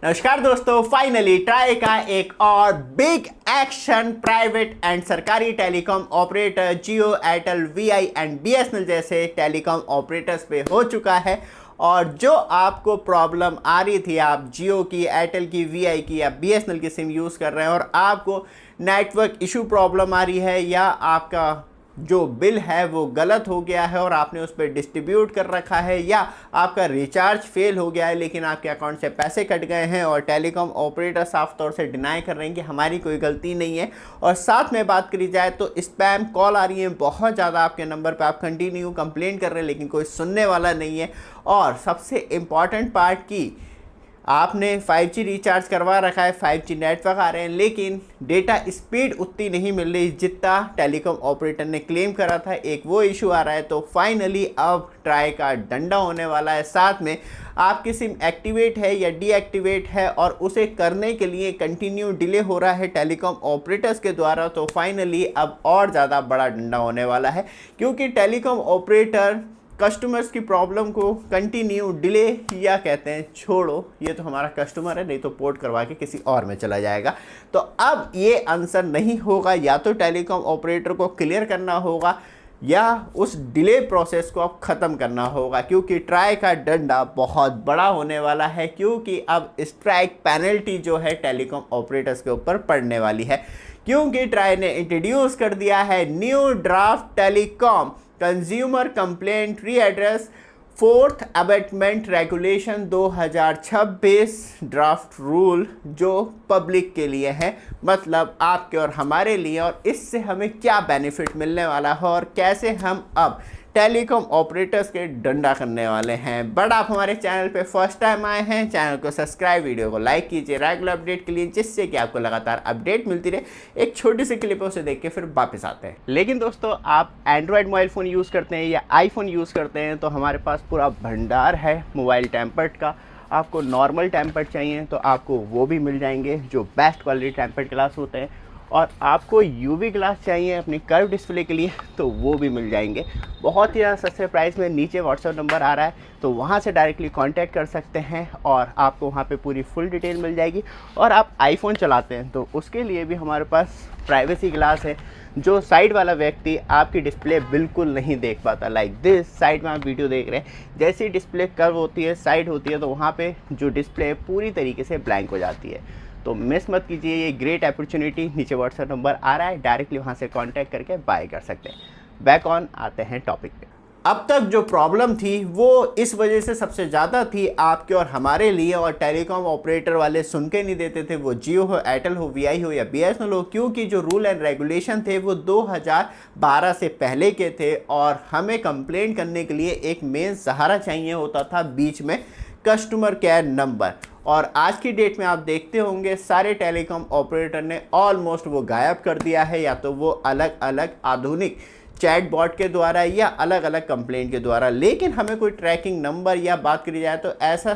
नमस्कार दोस्तों, finally try का एक और बिग एक्शन प्राइवेट एंड सरकारी telecom operator Jio, Airtel, VI and BSNL जैसे टेलीकॉम ऑपरेटर्स पे हो चुका है। और जो आपको प्रॉब्लम आ रही थी, आप जियो की, एयरटेल की, वीआई की या बीएसएनएल की सिम यूज़ कर रहे हैं और आपको नेटवर्क इशू प्रॉब्लम आ रही है या आपका जो बिल है वो गलत हो गया है और आपने उस पर डिस्ट्रीब्यूट कर रखा है या आपका रिचार्ज फेल हो गया है लेकिन आपके अकाउंट से पैसे कट गए हैं और टेलीकॉम ऑपरेटर साफ तौर से डिनाई कर रहे हैं कि हमारी कोई गलती नहीं है। और साथ में बात करी जाए तो स्पैम कॉल आ रही है बहुत ज़्यादा आपके नंबर पे, आप कंटिन्यू कंप्लेन कर रहे हैं लेकिन कोई सुनने वाला नहीं है। और सबसे इम्पॉर्टेंट पार्ट की आपने 5G रिचार्ज करवा रखा है, 5G नेटवर्क आ रहे हैं लेकिन डेटा स्पीड उतनी नहीं मिल रही जितना टेलीकॉम ऑपरेटर ने क्लेम करा था। एक वो इशू आ रहा है। तो फाइनली अब ट्राई का डंडा होने वाला है। साथ में आपकी सिम एक्टिवेट है या डीएक्टिवेट है और उसे करने के लिए कंटिन्यू डिले हो रहा है टेलीकॉम ऑपरेटर्स के द्वारा। तो फाइनली अब और ज़्यादा बड़ा डंडा होने वाला है क्योंकि टेलीकॉम ऑपरेटर कस्टमर्स की प्रॉब्लम को कंटिन्यू डिले या कहते हैं छोड़ो, ये तो हमारा कस्टमर है, नहीं तो पोर्ट करवा के किसी और में चला जाएगा। तो अब ये आंसर नहीं होगा, या तो टेलीकॉम ऑपरेटर को क्लियर करना होगा या उस डिले प्रोसेस को अब ख़त्म करना होगा क्योंकि ट्राई का डंडा बहुत बड़ा होने वाला है। क्योंकि अब स्ट्राइक पेनल्टी जो है टेलीकॉम ऑपरेटर्स के ऊपर पड़ने वाली है क्योंकि ट्राई ने इंट्रोड्यूस कर दिया है new draft telecom consumer complaint redress fourth amendment regulation 2026 draft rule, जो पब्लिक के लिए है, मतलब आपके और हमारे लिए। और इससे हमें क्या बेनिफिट मिलने वाला है और कैसे हम अब टेलीकॉम ऑपरेटर्स के डंडा करने वाले हैं। बट आप हमारे चैनल पे फर्स्ट टाइम आए हैं, चैनल को सब्सक्राइब, वीडियो को लाइक कीजिए रेगुलर अपडेट के लिए, जिससे कि आपको लगातार अपडेट मिलती रहे। एक छोटी सी क्लिप उसे देख के फिर वापस आते हैं। लेकिन दोस्तों, आप एंड्रॉयड मोबाइल फ़ोन यूज़ करते हैं या आईफोन यूज़ करते हैं तो हमारे पास पूरा भंडार है मोबाइल टेम्पर्ड का। आपको नॉर्मल टेम्पर्ड चाहिए तो आपको वो भी मिल जाएंगे जो बेस्ट क्वालिटी टेम्पर्ड ग्लास होते हैं। और आपको यूवी ग्लास चाहिए अपनी कर्व डिस्प्ले के लिए तो वो भी मिल जाएंगे बहुत ही सस्ते प्राइस में। नीचे व्हाट्सएप नंबर आ रहा है तो वहाँ से डायरेक्टली कांटेक्ट कर सकते हैं और आपको वहाँ पे पूरी फुल डिटेल मिल जाएगी। और आप आईफोन चलाते हैं तो उसके लिए भी हमारे पास प्राइवेसी ग्लास है जो साइड वाला व्यक्ति आपकी डिस्प्ले बिल्कुल नहीं देख पाता। लाइक दिस, साइड में आप वीडियो देख रहे हैं, जैसी डिस्प्ले कर्व होती है, साइड होती है, तो वहाँ पे जो डिस्प्ले पूरी तरीके से ब्लैंक हो जाती है। तो मिस मत कीजिए ये ग्रेट अपॉर्चुनिटी। नीचे व्हाट्सएप नंबर आ रहा है, डायरेक्टली वहाँ से कांटेक्ट करके बाय कर सकते हैं। बैक ऑन आते हैं टॉपिक पे। अब तक जो प्रॉब्लम थी वो इस वजह से सबसे ज़्यादा थी आपके और हमारे लिए, और टेलीकॉम ऑपरेटर वाले सुन के नहीं देते थे, वो जियो हो, एयरटेल हो, वीआई हो या बीएसएनएल हो, क्योंकि जो रूल एंड रेगुलेशन थे वो 2012 से पहले के थे और हमें कंप्लेंट करने के लिए एक मेन सहारा चाहिए होता था बीच में, कस्टमर केयर नंबर। और आज की डेट में आप देखते होंगे सारे टेलीकॉम ऑपरेटर ने ऑलमोस्ट वो गायब कर दिया है, या तो वो अलग अलग आधुनिक चैट बॉट के द्वारा या अलग अलग कंप्लेंट के द्वारा। लेकिन हमें कोई ट्रैकिंग नंबर या बात करी जाए तो ऐसा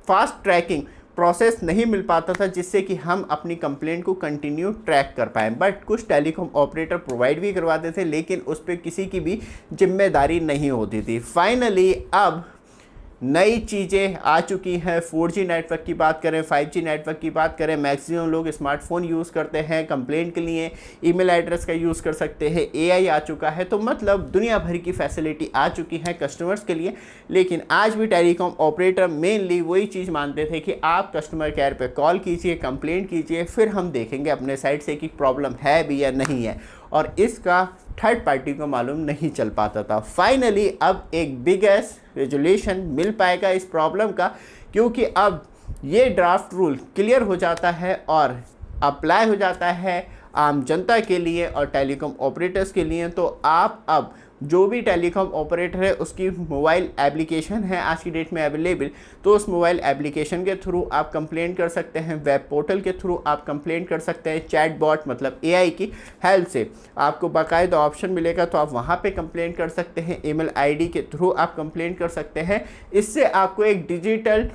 फास्ट ट्रैकिंग प्रोसेस नहीं मिल पाता था जिससे कि हम अपनी कंप्लेंट को कंटिन्यू ट्रैक कर पाएँ। बट कुछ टेलीकॉम ऑपरेटर प्रोवाइड भी करवाते थे लेकिन उस पर किसी की भी जिम्मेदारी नहीं होती थी। फाइनली अब नई चीज़ें आ चुकी हैं। 4G नेटवर्क की बात करें, 5G नेटवर्क की बात करें, मैक्सिमम लोग स्मार्टफोन यूज़ करते हैं कंप्लेंट के लिए, ईमेल एड्रेस का यूज़ कर सकते हैं, AI आ चुका है। तो मतलब दुनिया भर की फैसिलिटी आ चुकी है कस्टमर्स के लिए। लेकिन आज भी टेलीकॉम ऑपरेटर मेनली वही चीज़ मानते थे कि आप कस्टमर केयर पे कॉल कीजिए, कंप्लेंट कीजिए, फिर हम देखेंगे अपने साइड से कि प्रॉब्लम है भी या नहीं है, और इसका थर्ड पार्टी को मालूम नहीं चल पाता था। फाइनली अब एक बिगेस्ट रेजोल्यूशन मिल पाएगा इस प्रॉब्लम का, क्योंकि अब ये ड्राफ्ट रूल क्लियर हो जाता है और अप्लाई हो जाता है आम जनता के लिए और टेलीकॉम ऑपरेटर्स के लिए। तो आप अब जो भी टेलीकॉम ऑपरेटर है उसकी मोबाइल एप्लीकेशन है आज की डेट में अवेलेबल, तो उस मोबाइल एप्लीकेशन के थ्रू आप कंप्लेंट कर सकते हैं, वेब पोर्टल के थ्रू आप कंप्लेंट कर सकते हैं, चैट बॉट मतलब AI की हेल्प से आपको बाकायदा ऑप्शन मिलेगा तो आप वहाँ पे कंप्लेंट कर सकते हैं, ईमेल ID के थ्रू आप कंप्लेंट कर सकते हैं। इससे आपको एक डिजिटल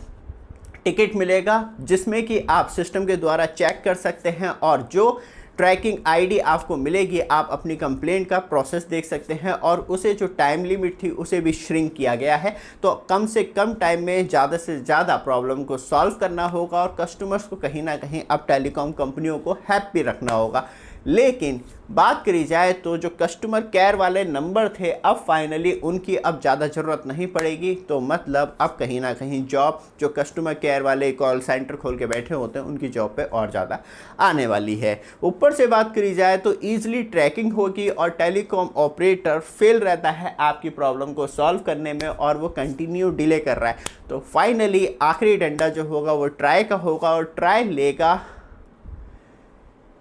टिकट मिलेगा जिसमें कि आप सिस्टम के द्वारा चेक कर सकते हैं और जो ट्रैकिंग आईडी आपको मिलेगी, आप अपनी कंप्लेंट का प्रोसेस देख सकते हैं और उसे जो टाइम लिमिट थी उसे भी श्रिंक किया गया है। तो कम से कम टाइम में ज़्यादा से ज़्यादा प्रॉब्लम को सॉल्व करना होगा और कस्टमर्स को कहीं ना कहीं अब टेलीकॉम कंपनियों को हैप्पी रखना होगा। लेकिन बात करी जाए तो जो कस्टमर केयर वाले नंबर थे, अब फाइनली उनकी अब ज़्यादा ज़रूरत नहीं पड़ेगी। तो मतलब अब कहीं ना कहीं जॉब जो कस्टमर केयर वाले कॉल सेंटर खोल के बैठे होते हैं उनकी जॉब पे और ज़्यादा आने वाली है। ऊपर से बात करी जाए तो ईजिली ट्रैकिंग होगी और टेलीकॉम ऑपरेटर फेल रहता है आपकी प्रॉब्लम को सॉल्व करने में और वो कंटिन्यू डिले कर रहा है। तो फाइनली आखिरी डंडा जो होगा वो ट्राई का होगा और ट्राई लेगा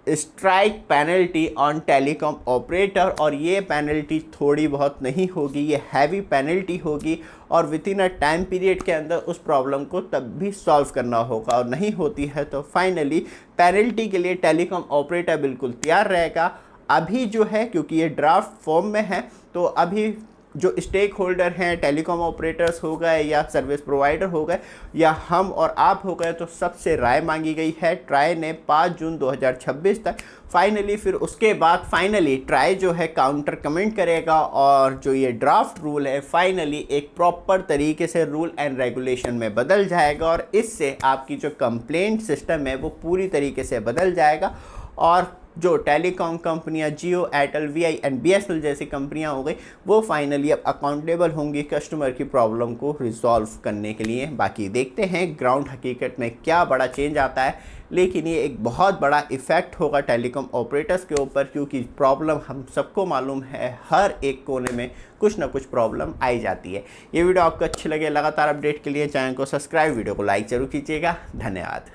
strike penalty on telecom operator. और ये पेनल्टी थोड़ी बहुत नहीं होगी, ये हैवी पेनल्टी होगी और with in a time period के अंदर उस प्रॉब्लम को तब भी सॉल्व करना होगा। और नहीं होती है तो फाइनली पेनल्टी के लिए टेलीकॉम ऑपरेटर बिल्कुल तैयार रहेगा। अभी जो है क्योंकि ये ड्राफ्ट फॉर्म में है तो अभी जो स्टेक होल्डर हैं, टेलीकॉम ऑपरेटर्स हो गए या सर्विस प्रोवाइडर हो गए या हम और आप हो गए, तो सबसे राय मांगी गई है ट्राई ने 5 जून 2026 तक। फाइनली फिर उसके बाद फाइनली ट्राई जो है काउंटर कमेंट करेगा और जो ये ड्राफ्ट रूल है फाइनली एक प्रॉपर तरीके से रूल एंड रेगुलेशन में बदल जाएगा और इससे आपकी जो कंप्लेंट सिस्टम है वो पूरी तरीके से बदल जाएगा। और जो टेलीकॉम कंपनियां जियो, एयरटेल, वीआई एंड बीएसएनएल जैसी कंपनियां हो गई वो फाइनली अब अकाउंटेबल होंगी कस्टमर की प्रॉब्लम को रिजॉल्व करने के लिए। बाकी देखते हैं ग्राउंड हकीकत में क्या बड़ा चेंज आता है, लेकिन ये एक बहुत बड़ा इफ़ेक्ट होगा टेलीकॉम ऑपरेटर्स के ऊपर क्योंकि प्रॉब्लम हम सबको मालूम है हर एक कोने में कुछ ना कुछ प्रॉब्लम आई जाती है। ये वीडियो आपको अच्छी लगे, लगातार अपडेट के लिए चैनल को सब्सक्राइब, वीडियो को लाइक जरूर कीजिएगा। धन्यवाद।